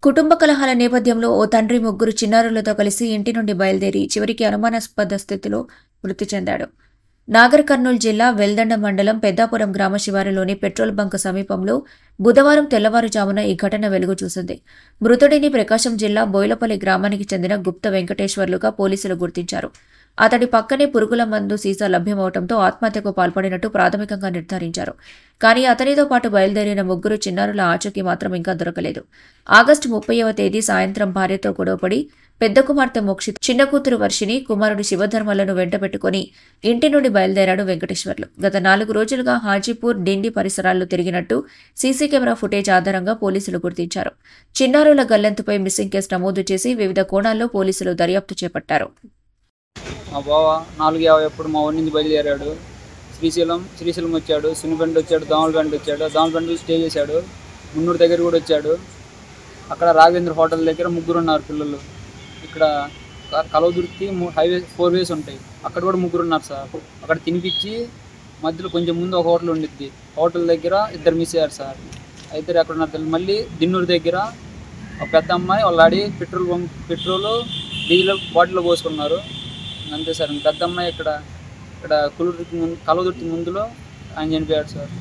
కుటుంబ కలహాల నేపథ్యంలో ఓ తండ్రి ముగ్గురు చిన్నారులతో కలిసి ఇంటి నుండి బయలుదేరి చివరికి అనుమానాస్పద స్థితిలో మృతి చెందాడు. నాగర్ కర్నూలు జిల్లా వెల్దండ మండలం పెద్దాపురం గ్రామ శివారులోని పెట్రోల్ బంక్ సమీపంలో బుధవారం తెల్లవారుజామున ఈ ఘటన వెలుగు చూసింది. మృతుడిని ప్రకాశం జిల్లా బోయిలపల్లి గ్రామానికి చెందిన గుప్త వెంకటేశ్వర్లుగా పోలీసులు గుర్తించారు. అతడి పక్కనే పురుగుల మందు సీసా లభ్యమవడంతో ఆత్మహత్యకు పాల్పడినట్టు ప్రాథమికంగా నిర్ధారించారు. కానీ అతనితో పాటు బయలుదేరిన ముగ్గురు చిన్నారుల ఆచూకీ మాత్రం ఇంకా దొరకలేదు. ఆగస్టు 30వ తేదీ సాయంత్రం భార్యతో గొడవపడి పెద్ద కుమార్తె మోక్షిత్, చిన్న కూతురు వర్షిని, కుమారుడు శివధర్మలను వెంటబెట్టుకుని ఇంటి నుండి బయలుదేరాడు వెంకటేశ్వర్లు. గత 4 రోజులుగా హాజీపూర్, డిండి పరిసరాల్లో తిరిగినట్టు సీసీ కెమెరా ఫుటేజ్ ఆధారంగా పోలీసులు గుర్తించారు. చిన్నారుల గల్లంతుపై మిస్సింగ్ కేసు నమోదు చేసి వివిధ కోణాల్లో పోలీసులు దర్యాప్తు చేపట్టారు. మా బావ 4:50 అప్పుడు మా ఊరి నుంచి బయలుదేరాడు. శ్రీశైలం వచ్చాడు, సునిపెంట వచ్చాడు, దామలపెంట వచ్చాడు. దామలపెంటలో స్టే చేశాడు. మున్నూరు దగ్గర కూడా వచ్చాడు. అక్కడ రాఘవేంద్ర హోటల్ దగ్గర ముగ్గురు ఉన్నారు పిల్లలు. ఇక్కడ కలవదుర్తి హైవే 4 వేస్ ఉంటాయి, అక్కడ కూడా ముగ్గురు ఉన్నారు సార్. అక్కడ తినిపించి మధ్యలో కొంచెం ముందు ఒక హోటల్ ఉండిద్ది, హోటల్ దగ్గర 2 మిస్ అయ్యారు సార్. అయితే అక్కడ ఉన్నారు. మళ్ళీ దిన్నూరు దగ్గర ఒక పెద్ద అమ్మాయి వాళ్ళ ఆడి పెట్రోలు డీజిల్ బాటిల్లో పోసుకున్నారు. అంతే సార్. పెద్ద అమ్మాయి ఇక్కడ కలవదుర్తి ముందులో ఆయన చనిపోయాడు సార్.